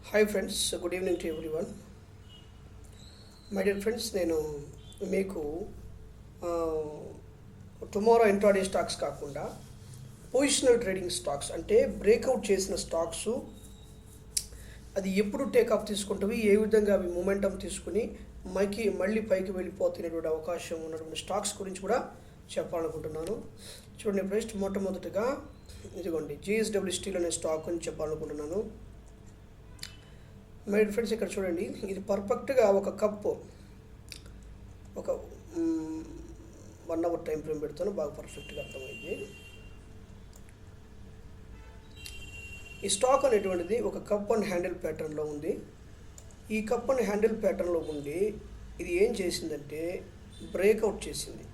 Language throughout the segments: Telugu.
Hi friends, good evening to everyone. My dear friends, నేను మీకు టుమారో ఇంట్రాడే స్టాక్స్ కాకుండా పొజిషనల్ ట్రేడింగ్ స్టాక్స్ అంటే బ్రేక్అవుట్ చేసిన స్టాక్స్ అది ఎప్పుడు టేకాఫ్ తీసుకుంటవి, ఏ విధంగా అవి మొమెంటం తీసుకుని మళ్ళీ పైకి వెళ్ళిపోతున్నటువంటి అవకాశం ఉన్నటువంటి స్టాక్స్ గురించి కూడా చెప్పాలనుకుంటున్నాను. చూడండి ఫస్ట్, మొట్టమొదటిగా ఇదిగోండి జిఎస్డబ్ల్యూ స్టీల్ అనే స్టాక్ గురించి చెప్పాలనుకుంటున్నాను. మై ఫ్రెండ్స్, ఇక్కడ చూడండి, ఇది పర్ఫెక్ట్గా ఒక కప్పు ఒక 1 అవర్ టైం ఫ్రేమ్ పెడతాను, బాగా పర్ఫెక్ట్గా అర్థమైంది. ఈ స్టాక్ అనేటువంటిది ఒక కప్ అండ్ హ్యాండిల్ ప్యాటర్న్లో ఉంది. ఈ కప్ అండ్ హ్యాండిల్ ప్యాటర్న్లో ఉండి ఇది ఏం చేసిందంటే బ్రేక్అవుట్ చేసింది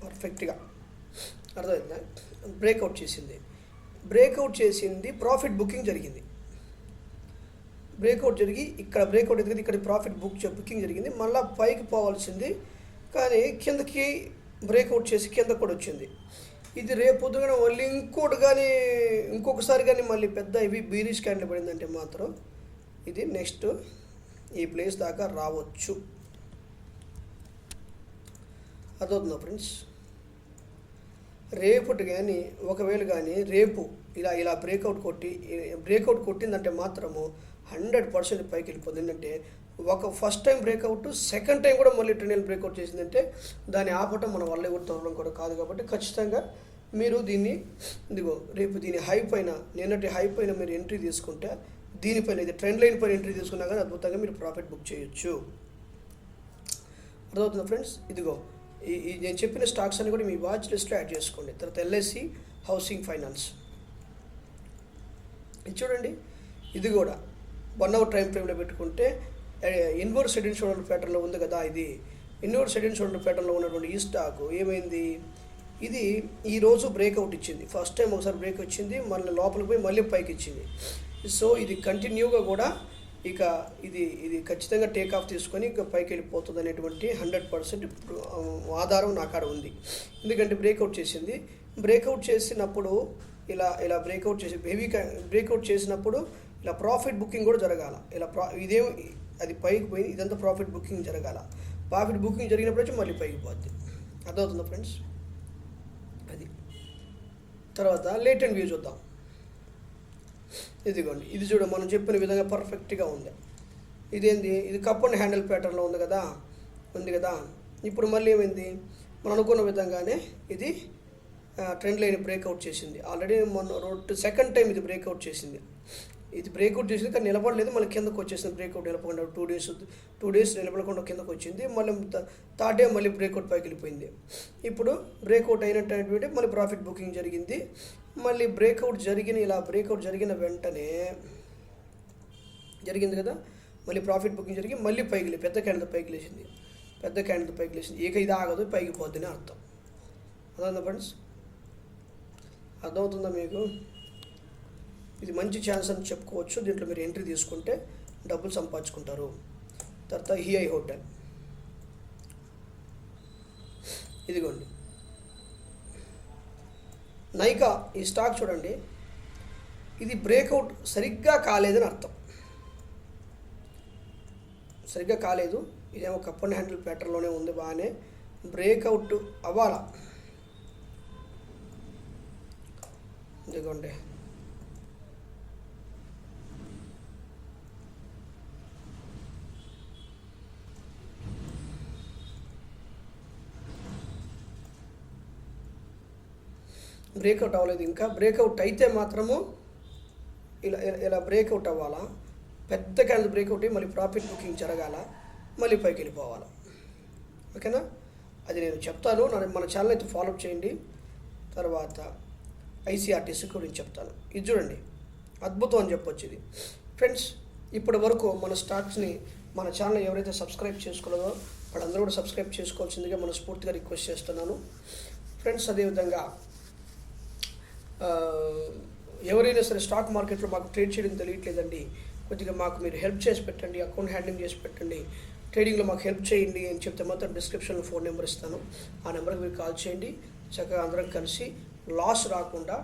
పర్ఫెక్ట్గా. అర్థమైందా? బ్రేక్అవుట్ చేసింది, ప్రాఫిట్ బుకింగ్ జరిగింది. బ్రేక్అవుట్ జరిగి ఇక్కడ బ్రేక్అవుట్ ఎదిగింది, ఇక్కడ ప్రాఫిట్ బుకింగ్ జరిగింది. మళ్ళీ పైకి పోవాల్సింది కానీ కిందకి బ్రేక్అవుట్ చేసి కింద కూడా వచ్చింది. ఇది రేపు పొద్దున మళ్ళీ ఇంకొకసారి కానీ మళ్ళీ పెద్ద ఇవి బీరిష్ క్యాండిల్ పడిందంటే మాత్రం ఇది నెక్స్ట్ ఈ ప్లేస్ దాకా రావచ్చు. అదవుతుందా ఫ్రెండ్స్? రేపటి కానీ ఒకవేళ కానీ రేపు ఇలా బ్రేక్అవుట్ కొట్టిందంటే మాత్రము 100% పైకి వెళ్ళిపోతుంది. ఏంటంటే ఒక first time breakout, second time కూడా మళ్ళీ ట్రెండ్ బ్రేక్అవుట్ చేసిందంటే దాన్ని ఆపటం మన వల్ల ఎవరు తవ్వడం కూడా కాదు. కాబట్టి ఖచ్చితంగా మీరు రేపు దీని హై పైన, నిన్నటి హై పైన మీరు ఎంట్రీ తీసుకుంటే, దీనిపైన ఇది ట్రెండ్ లైన్ పైన ఎంట్రీ తీసుకున్నా కానీ అద్భుతంగా మీరు ప్రాఫిట్ బుక్ చేయొచ్చు. అర్థమవుతుందా ఫ్రెండ్స్? ఈ నేను చెప్పిన స్టాక్స్ అని కూడా మీ వాచ్ లిస్ట్లో యాడ్ చేసుకోండి. తర్వాత ఎల్ఐసి హౌసింగ్ ఫైనాన్స్, ఇది చూడండి, ఇది కూడా 1 అవర్ టైం ఫ్రేమ్లో పెట్టుకుంటే ఇన్వర్స్ హెడ్ అండ్ షోల్డర్ ప్యాటర్న్లో ఉంది కదా. ఇది ఇన్వర్స్ హెడ్ అండ్ షోల్డర్ ప్యాటర్న్లో ఉన్నటువంటి ఈ స్టాక్ ఏమైంది, ఇది ఈరోజు బ్రేక్అవుట్ ఇచ్చింది. ఫస్ట్ టైం ఒకసారి బ్రేక్ వచ్చింది, మళ్ళీ లోపలికి పోయి మళ్ళీ పైకి ఇచ్చింది. సో ఇది కంటిన్యూగా కూడా ఇది ఖచ్చితంగా టేక్ ఆఫ్ తీసుకొని ఇక పైకి వెళ్ళిపోతుంది అనేటువంటి 100% ఆధారం నా కాడ ఉంది. ఎందుకంటే బ్రేక్అవుట్ చేసినప్పుడు ఇలా బ్రేక్అవుట్ చేసి బ్రేక్అవుట్ చేసినప్పుడు ఇలా ప్రాఫిట్ బుకింగ్ కూడా జరగాల. అది పైకి పోయి ఇదంతా ప్రాఫిట్ బుకింగ్ జరగాల. ప్రాఫిట్ బుకింగ్ జరిగినప్పుడు వచ్చి మళ్ళీ పైకి పోద్ది. అర్థమవుతుందా ఫ్రెండ్స్? అది తర్వాత లేటెంట్ వ్యూ చూద్దాం. ఇదిగోండి, ఇది చూడ మనం చెప్పిన విధంగా పర్ఫెక్ట్గా ఉంది. ఇది కప్ అండ్ హ్యాండిల్ ప్యాటర్న్లో ఉంది కదా. ఇప్పుడు మళ్ళీ ఏమైంది, మనం అనుకున్న విధంగానే ఇది ట్రెండ్ లైన్ బ్రేక్అవుట్ చేసింది. ఆల్రెడీ సెకండ్ టైం ఇది బ్రేక్అవుట్ చేసింది. కానీ నిలబడలేదు, మళ్ళీ కిందకు వచ్చేసింది. బ్రేక్అవుట్ నిలబడకుండా 2 డేస్ నిలబడకుండా కిందకు వచ్చింది. మళ్ళీ థర్డ్ డే మళ్ళీ బ్రేక్అవుట్ పైకి వెళ్ళిపోయింది. ఇప్పుడు బ్రేక్అవుట్ అయినటువంటి మళ్ళీ ప్రాఫిట్ బుకింగ్ జరిగింది. మళ్ళీ బ్రేక్అవుట్ జరిగిన వెంటనే జరిగింది కదా, మళ్ళీ ప్రాఫిట్ బుకింగ్ జరిగి మళ్ళీ పైకి పెద్ద క్యాండిల్ పైకి లేచింది. ఇక ఇది ఆగదు, పైకి పోద్దని అర్థం. అర్థమవుతుందా ఫ్రెండ్స్? అర్థమవుతుందా మీకు? ఇది మంచి ఛాన్స్ అని చెప్పుకోవచ్చు. దీంట్లో మీరు ఎంట్రీ తీసుకుంటే డబ్బులు సంపాదించుకుంటారు. తర్వాత హిఐ హోటల్, ఇదిగోండి నైకా, ఈ స్టాక్ చూడండి, ఇది బ్రేక్అవుట్ సరిగ్గా కాలేదని అర్థం. సరిగ్గా కాలేదు. ఇదేమో కప్ అండ్ హ్యాండిల్ ప్యాటర్న్లోనే ఉంది, బాగానే బ్రేక్అవుట్ అవ్వాలా. ఇదిగోండి, బ్రేక్అవుట్ అవ్వలేదు. ఇంకా బ్రేక్అవుట్ అయితే మాత్రము ఇలా బ్రేక్అవుట్ అవ్వాలా. పెద్ద క్యాండిల్ బ్రేక్అవుట్ అయ్యి మళ్ళీ ప్రాఫిట్ బుకింగ్ జరగాల, మళ్ళీ పైకి వెళ్ళిపోవాలా. ఓకేనా? అది నేను చెప్తాను. మన ఛానల్ అయితే ఫాలోఅప్ చేయండి. తర్వాత ఐసీఆర్టీసీ గురించి చెప్తాను. ఇది చూడండి, అద్భుతం అని చెప్పొచ్చు ఇది. ఫ్రెండ్స్, ఇప్పటి వరకు మన స్టాక్స్ని మన ఛానల్ ఎవరైతే సబ్స్క్రైబ్ చేసుకోలేదో వాళ్ళందరూ కూడా సబ్స్క్రైబ్ చేసుకోవాల్సిందిగా మనస్ఫూర్తిగా రిక్వెస్ట్ చేస్తున్నాను. ఫ్రెండ్స్, అదేవిధంగా ఎవరైనా సరే స్టాక్ మార్కెట్లో మాకు ట్రేడ్ చేయడం తెలియట్లేదండి, కొద్దిగా మాకు మీరు హెల్ప్ చేసి పెట్టండి, అకౌంట్ హ్యాండ్లింగ్ చేసి పెట్టండి, ట్రేడింగ్లో మాకు హెల్ప్ చేయండి అని చెప్తే మాత్రం డిస్క్రిప్షన్లో ఫోన్ నెంబర్ ఇస్తాను. ఆ నెంబర్కి మీరు కాల్ చేయండి. చక్కగా అందరం కలిసి లాస్ రాకుండా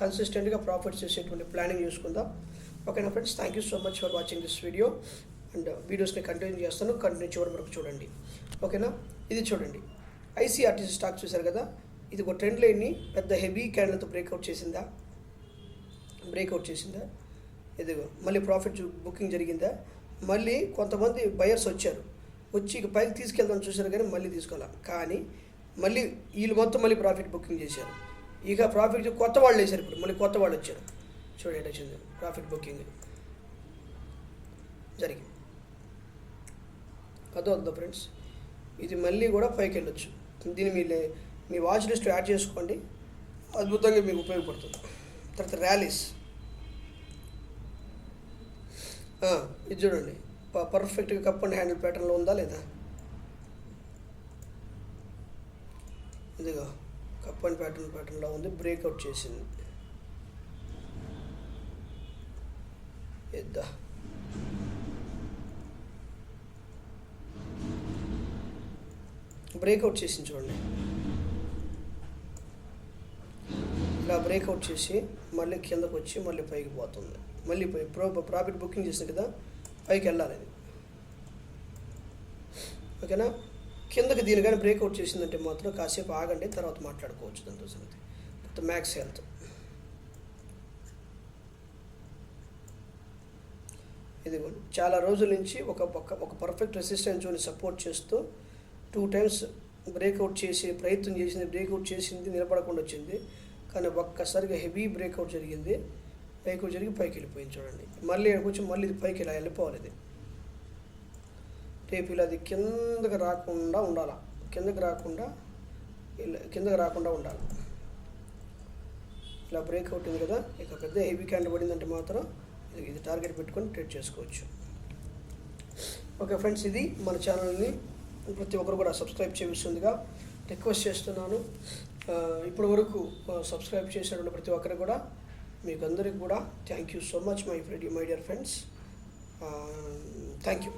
కన్సిస్టెంట్గా ప్రాఫిట్స్ చేసేటువంటి ప్లానింగ్ చేసుకుందాం. ఓకేనా friends, thank you so much for watching this video. And వీడియోస్ని కంటిన్యూ చేస్తాను, కంటిన్యూ చివరి వరకు చూడండి. ఓకేనా, ఇది చూడండి, ఐసీఆర్టీసీ స్టాక్ చూశారు కదా, ఇది ఒక ట్రెండ్ లైన్ని పెద్ద హెవీ క్యాండిల్తో బ్రేక్అవుట్ చేసిందా, ఇదిగో మళ్ళీ ప్రాఫిట్ బుకింగ్ జరిగిందా, మళ్ళీ కొంతమంది బయర్స్ వచ్చి ఇక పైకి తీసుకెళ్దాం చూశారు కానీ మళ్ళీ తీసుకోవాలి, కానీ మళ్ళీ వీళ్ళు మొత్తం మళ్ళీ ప్రాఫిట్ బుకింగ్ చేశారు. ఇక ప్రాఫిట్ కొత్త వాళ్ళు వేశారు, ఇప్పుడు మళ్ళీ కొత్త వాళ్ళు వచ్చారు. చూడండి వచ్చింది ప్రాఫిట్ బుకింగ్ జరిగింది. అర్థం ఫ్రెండ్స్, ఇది మళ్ళీ కూడా పైకి వెళ్ళొచ్చు. దీన్ని మీ వాచ్ లిస్ట్ యాడ్ చేసుకోండి, అద్భుతంగా మీకు ఉపయోగపడుతుంది. తర్వాత ర్యాలీస్, ఇది చూడండి పర్ఫెక్ట్గా కప్ అండ్ హ్యాండిల్ ప్యాటర్న్లో ఉందా లేదా, ఇదిగో కప్ అండ్ ప్యాటర్న్లో ఉంది, బ్రేక్అవుట్ చేసింది. ఇద్దా బ్రేక్అవుట్ చేసింది చూడండి, ఇలా బ్రేక్అవుట్ చేసి మళ్ళీ కిందకు వచ్చి మళ్ళీ పైకి పోతుంది. మళ్ళీ ప్రాఫిట్ బుకింగ్ చేసింది కదా, పైకి వెళ్ళాలి. ఓకేనా, కిందకి దీని కానీ బ్రేక్అవుట్ చేసిందంటే మాత్రం కాసేపు ఆగండి, తర్వాత మాట్లాడుకోవచ్చు దాంతో సంగతి. మొత్తం మ్యాక్స్ హెల్త్, ఇదిగోండి చాలా రోజుల నుంచి ఒక పర్ఫెక్ట్ రెసిస్టెన్స్ జోన్ని సపోర్ట్ చేస్తూ 2 times బ్రేక్అవుట్ చేసి ప్రయత్నం చేసింది, బ్రేక్అవుట్ చేసింది, నిలబడకుండా వచ్చింది. కానీ ఒక్కసారిగా హెవీ బ్రేక్అవుట్ జరిగింది, బ్రేక్అవుట్ జరిగి పైకి వెళ్ళిపోయింది. చూడండి మళ్ళీ వచ్చి మళ్ళీ ఇది పైకి ఇలా వెళ్ళిపోవాలి. ఇది రేపు ఇలా అది కిందకి రాకుండా ఉండాలి, కిందకి రాకుండా ఉండాలి. ఇలా బ్రేక్అవుట్ ఉంది కదా, ఇక పెద్ద హెవీ క్యాండిల్ పడిందంటే మాత్రం ఇది టార్గెట్ పెట్టుకొని ట్రేడ్ చేసుకోవచ్చు. ఓకే ఫ్రెండ్స్, ఇది మన ఛానల్ని ప్రతి ఒక్కరు కూడా సబ్స్క్రైబ్ చేయవలసిందిగా రిక్వెస్ట్ చేస్తున్నాను. ఇప్పటి వరకు సబ్స్క్రైబ్ చేసినటువంటి ప్రతి ఒక్కరికి కూడా మీకు అందరికి కూడా thank you so much my dear friends. Thank you.